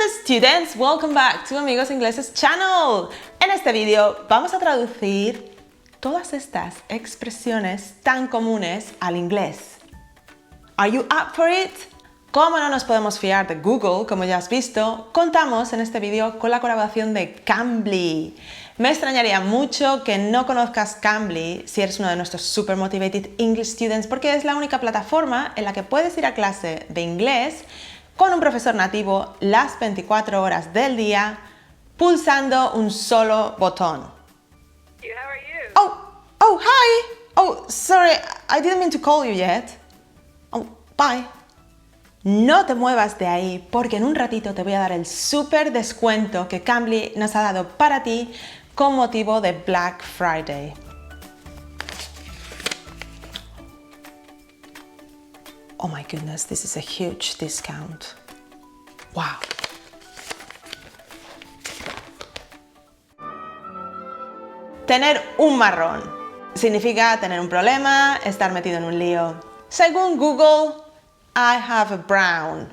students, welcome back to Amigos Ingleses channel. En este vídeo vamos a traducir todas estas expresiones tan comunes al inglés. Are you up for it? Como no nos podemos fiar de Google, como ya has visto, contamos en este vídeo con la colaboración de Cambly. Me extrañaría mucho que no conozcas Cambly si eres uno de nuestros Super Motivated English Students, porque es la única plataforma en la que puedes ir a clase de inglés con un profesor nativo las 24 horas del día, pulsando un solo botón. How are you? Oh, hi! Oh, sorry, I didn't mean to call you yet. Oh, bye. No te muevas de ahí porque en un ratito te voy a dar el súper descuento que Cambly nos ha dado para ti con motivo de Black Friday. Oh my goodness, this is a huge discount. Wow. Tener un marrón significa tener un problema, estar metido en un lío. Según Google, I have a brown.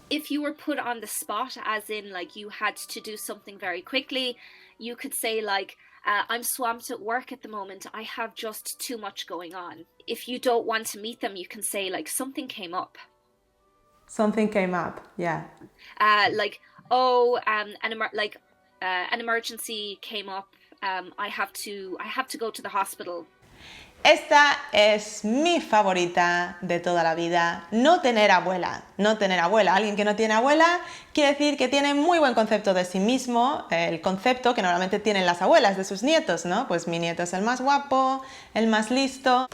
If you were put on the spot, as in like you had to do something very quickly, you could say like, I'm swamped at work at the moment, I have just too much going on. If you don't want to meet them, you can say like, something came up. Something came up, yeah. Like, an emergency came up, I have to go to the hospital. Esta es mi favorita de toda la vida, no tener abuela. No tener abuela. Alguien que no tiene abuela quiere decir que tiene muy buen concepto de sí mismo, el concepto que normalmente tienen las abuelas de sus nietos, ¿no? Pues mi nieto es el más guapo, el más listo.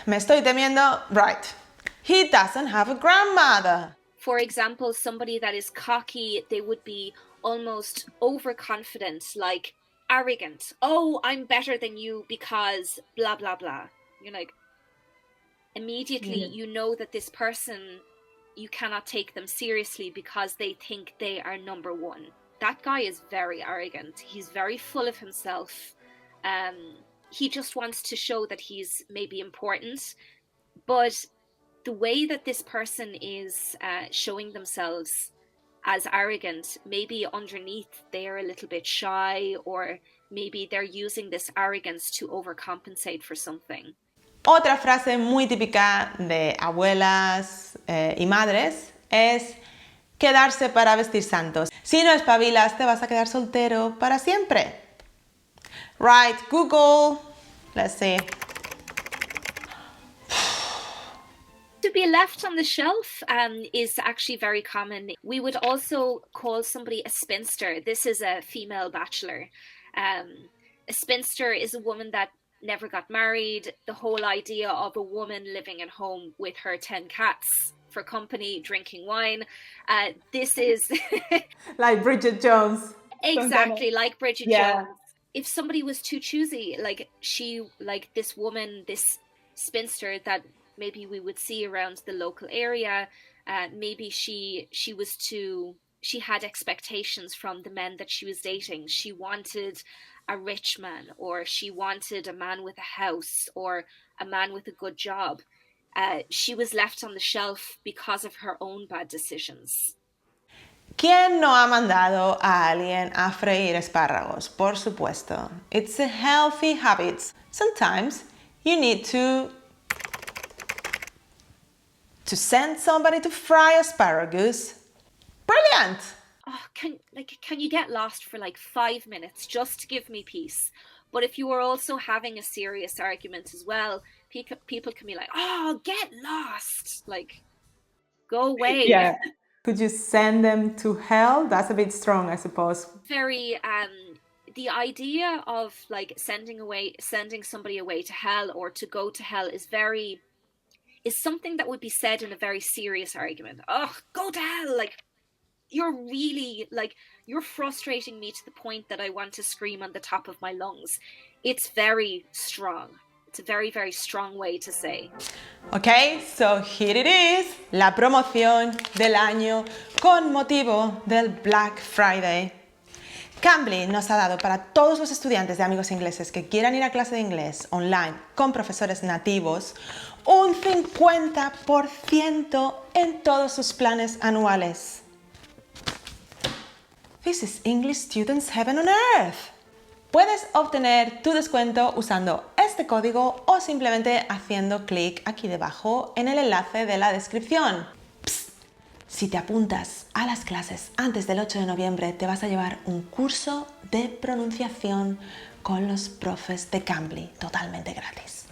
Me estoy temiendo, right. He doesn't have a grandmother. For example, somebody that is cocky, they would be almost overconfident, like arrogant. Oh, I'm better than you because blah, blah, blah. You're like, immediately you know that this person, you cannot take them seriously because they think they are number one. That guy is very arrogant. He's very full of himself. He just wants to show that he's maybe important. But the way that this person is showing themselves as arrogant, maybe underneath they're a little bit shy, or maybe they're using this arrogance to overcompensate for something. Otra frase muy típica de abuelas y madres es quedarse para vestir santos. Si no espabilas, te vas a quedar soltero para siempre. Right, Google. Let's see. To be left on the shelf is actually very common. We would also call somebody a spinster. This is a female bachelor. A spinster is a woman that never got married. The whole idea of a woman living at home with her 10 cats for company, drinking wine. This is... Like Bridget Jones. Exactly, like Bridget Jones. If somebody was too choosy, like this woman, this spinster that maybe we would see around the local area, maybe she had expectations from the men that she was dating. She wanted a rich man, or she wanted a man with a house, or a man with a good job. She was left on the shelf because of her own bad decisions. ¿Quién no ha mandado a alguien a freír espárragos? Por supuesto. It's a healthy habit. Sometimes you need to send somebody to fry asparagus. Brilliant! Oh, can you get lost for like 5 minutes just to give me peace? But if you are also having a serious argument as well, people can be like, oh, get lost. Like, go away. Yeah. Could you send them to hell? That's a bit strong, I suppose. Very, the idea of like sending somebody away to hell or to go to hell is something that would be said in a very serious argument. Oh, go to hell! Like, you're frustrating me to the point that I want to scream on the top of my lungs. It's very strong. It's a very, very strong way to say. Okay, so here it is, la promoción del año con motivo del Black Friday. Cambly nos ha dado para todos los estudiantes de Amigos Ingleses que quieran ir a clase de inglés online con profesores nativos un 50% en todos sus planes anuales. This is English Students Heaven on Earth. Puedes obtener tu descuento usando este código o simplemente haciendo clic aquí debajo en el enlace de la descripción. Psst. Si te apuntas a las clases antes del 8 de noviembre, te vas a llevar un curso de pronunciación con los profes de Cambly, totalmente gratis.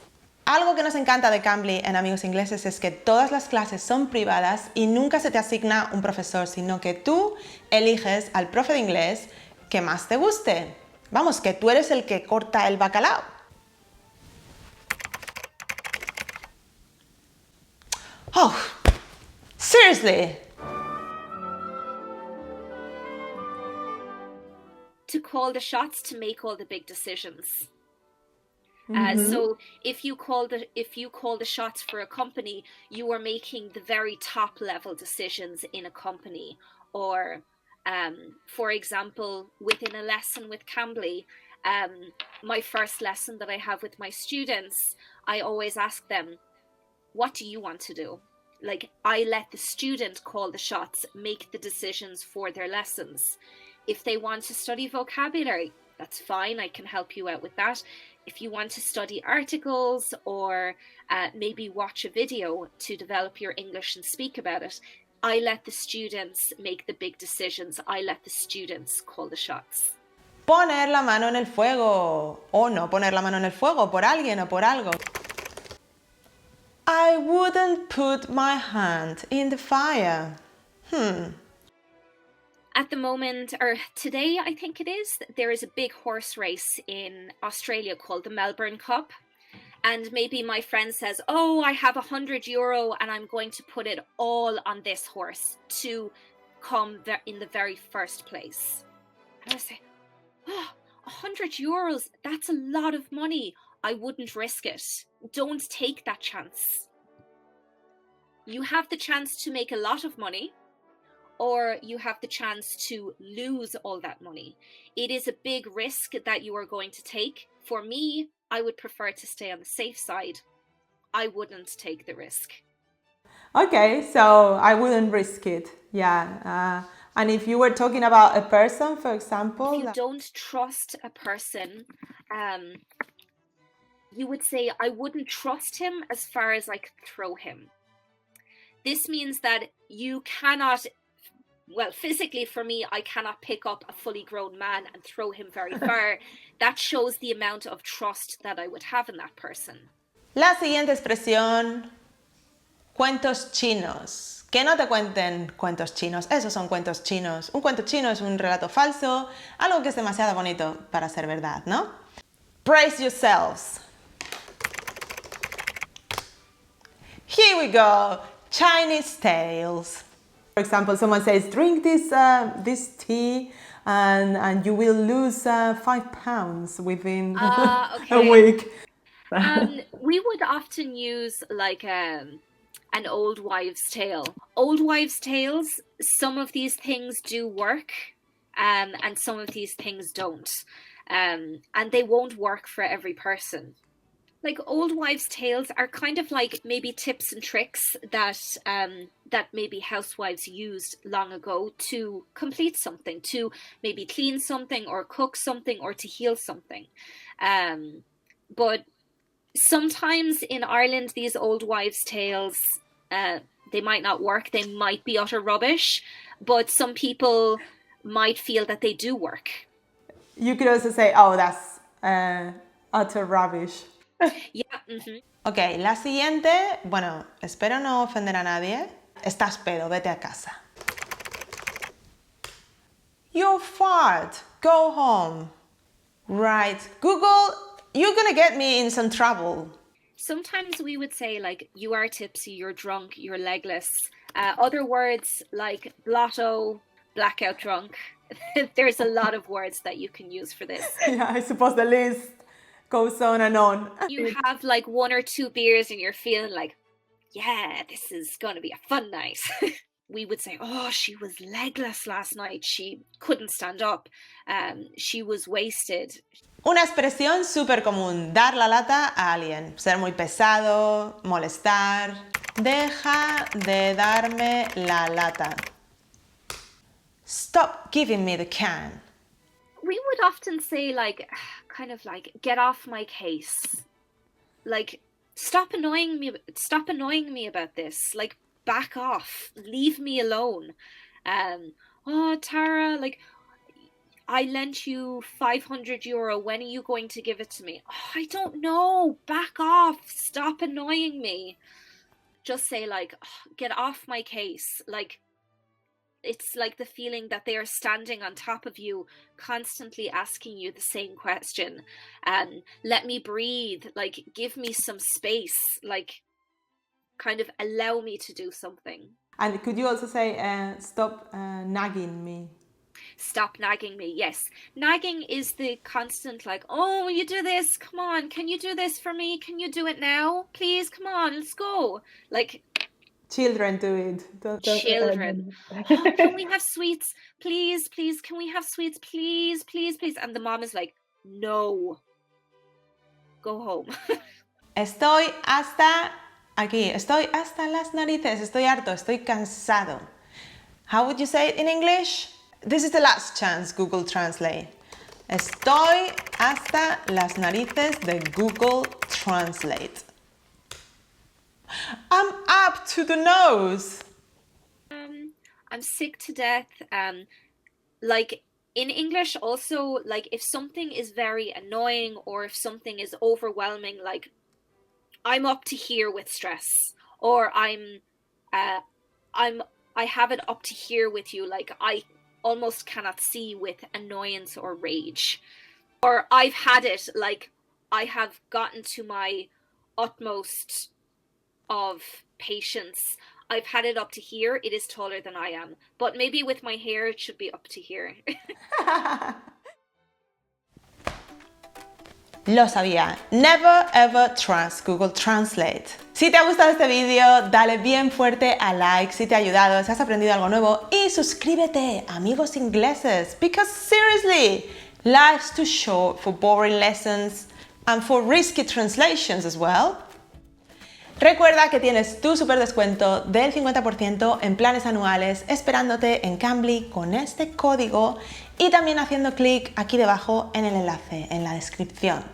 Algo que nos encanta de Cambly en Amigos Ingleses es que todas las clases son privadas y nunca se te asigna un profesor, sino que tú eliges al profe de inglés que más te guste. Vamos, que tú eres el que corta el bacalao. Oh, seriously? To call the shots, to make all the big decisions. So if you call the shots for a company, you are making the very top level decisions in a company. Or, for example, within a lesson with Cambly, my first lesson that I have with my students, I always ask them, what do you want to do? Like, I let the student call the shots, make the decisions for their lessons. If they want to study vocabulary, that's fine, I can help you out with that. If you want to study articles or maybe watch a video to develop your English and speak about it, I let the students make the big decisions. I let the students call the shots. Poner la mano en el fuego o no poner la mano en el fuego por alguien o por algo. I wouldn't put my hand in the fire. At the moment, or today I think it is, there is a big horse race in Australia called the Melbourne Cup. And maybe my friend says, oh, I have €100 and I'm going to put it all on this horse to come in the very first place. And I say, oh, €100, that's a lot of money. I wouldn't risk it. Don't take that chance. You have the chance to make a lot of money, or you have the chance to lose all that money. It is a big risk that you are going to take. For me, I would prefer to stay on the safe side. I wouldn't take the risk. Okay, so I wouldn't risk it. Yeah. And if you were talking about a person, for example... If you don't trust a person, you would say, I wouldn't trust him as far as I could throw him. This means that you cannot... Well, physically for me, I cannot pick up a fully grown man and throw him very far. That shows the amount of trust that I would have in that person. La siguiente expresión, cuentos chinos. Que no te cuenten cuentos chinos, esos son cuentos chinos. Un cuento chino es un relato falso, algo que es demasiado bonito para ser verdad, ¿no? Brace yourselves. Here we go, Chinese tales. For example, someone says, drink this tea and you will lose 5 pounds within okay. a week. We would often use like an old wives' tale. Old wives' tales, some of these things do work and some of these things don't. And they won't work for every person. Like old wives' tales are kind of like maybe tips and tricks that that maybe housewives used long ago to complete something, to maybe clean something or cook something or to heal something. But sometimes in Ireland, these old wives' tales, they might not work. They might be utter rubbish, but some people might feel that they do work. You could also say, oh, that's utter rubbish. Yeah. Mm-hmm. Ok, la siguiente, bueno, espero no ofender a nadie. Estás pedo, vete a casa. You're fart, go home. Right, Google, you're gonna get me in some trouble. Sometimes we would say like, you are tipsy, you're drunk, you're legless. Other words like blotto, blackout drunk. There's a lot of words that you can use for this. Yeah, I suppose the list goes on and on. You have like 1 or 2 beers and you're feeling like, yeah, this is going to be a fun night. we would say, oh, she was legless last night. She couldn't stand up. She was wasted. Una expresión súper común, dar la lata a alguien. Ser muy pesado, molestar. Deja de darme la lata. Stop giving me the can. We would often say, like, kind of like, get off my case. Like, stop annoying me about this. Like, back off. Leave me alone. Oh, Tara, like, I lent you €500. When are you going to give it to me? Oh, I don't know. Back off. Stop annoying me. Just say, like, oh, get off my case. Like, it's like the feeling that they are standing on top of you, constantly asking you the same question. Let me breathe. Like, give me some space. Like, kind of allow me to do something. And could you also say, stop nagging me? Stop nagging me. Yes. Nagging is the constant, like, oh, will you do this? Come on. Can you do this for me? Can you do it now? Please, come on, let's go. Like, children do it. Children. Oh, can we have sweets? Please, please, can we have sweets? Please, please, please. And the mom is like, no. Go home. Estoy hasta aquí. Estoy hasta las narices. Estoy harto. Estoy cansado. How would you say it in English? This is the last chance, Google Translate. Estoy hasta las narices de Google Translate. I'm up to the nose. I'm sick to death. Like, in English also, like, if something is very annoying or if something is overwhelming, like, I'm up to here with stress, or I have it up to here with you. Like, I almost cannot see with annoyance or rage. Or I've had it, like, I have gotten to my utmost of patience. I've had it up to here. It is taller than I am. But maybe with my hair, it should be up to here. Lo sabía. Never ever trust Google Translate. Si te ha gustado este vídeo, dale bien fuerte a like si te ha ayudado, si has aprendido algo nuevo, y suscríbete, amigos ingleses, because seriously, life's too short for boring lessons and for risky translations as well. Recuerda que tienes tu super descuento del 50% en planes anuales esperándote en Cambly con este código y también haciendo clic aquí debajo en el enlace en la descripción.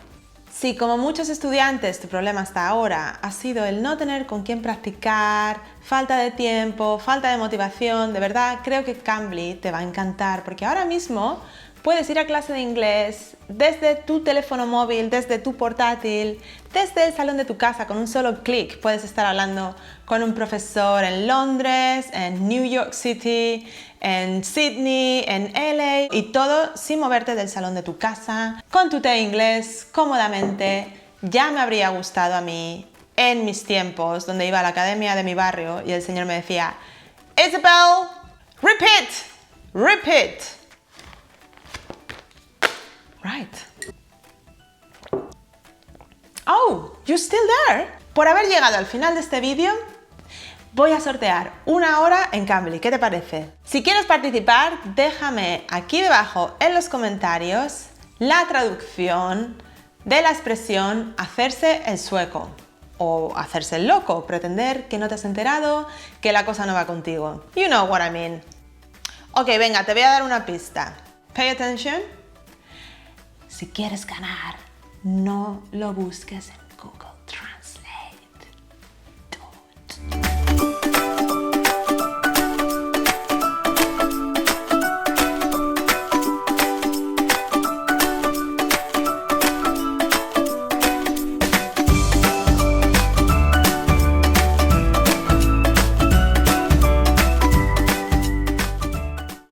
Si como muchos estudiantes tu problema hasta ahora ha sido el no tener con quién practicar, falta de tiempo, falta de motivación, de verdad creo que Cambly te va a encantar porque ahora mismo puedes ir a clase de inglés desde tu teléfono móvil, desde tu portátil, desde el salón de tu casa con un solo clic. Puedes estar hablando con un profesor en Londres, en New York City, en Sydney, en LA y todo sin moverte del salón de tu casa, con tu té inglés, cómodamente. Ya me habría gustado a mí en mis tiempos donde iba a la academia de mi barrio y el señor me decía, Isabel, repeat, repeat. Right. Oh, you're still there. Por haber llegado al final de este vídeo, voy a sortear una hora en Cambly. ¿Qué te parece? Si quieres participar, déjame aquí debajo en los comentarios la traducción de la expresión hacerse el sueco o hacerse el loco, pretender que no te has enterado, que la cosa no va contigo. You know what I mean. Ok, venga, te voy a dar una pista. Pay attention. Si quieres ganar, no lo busques en Google.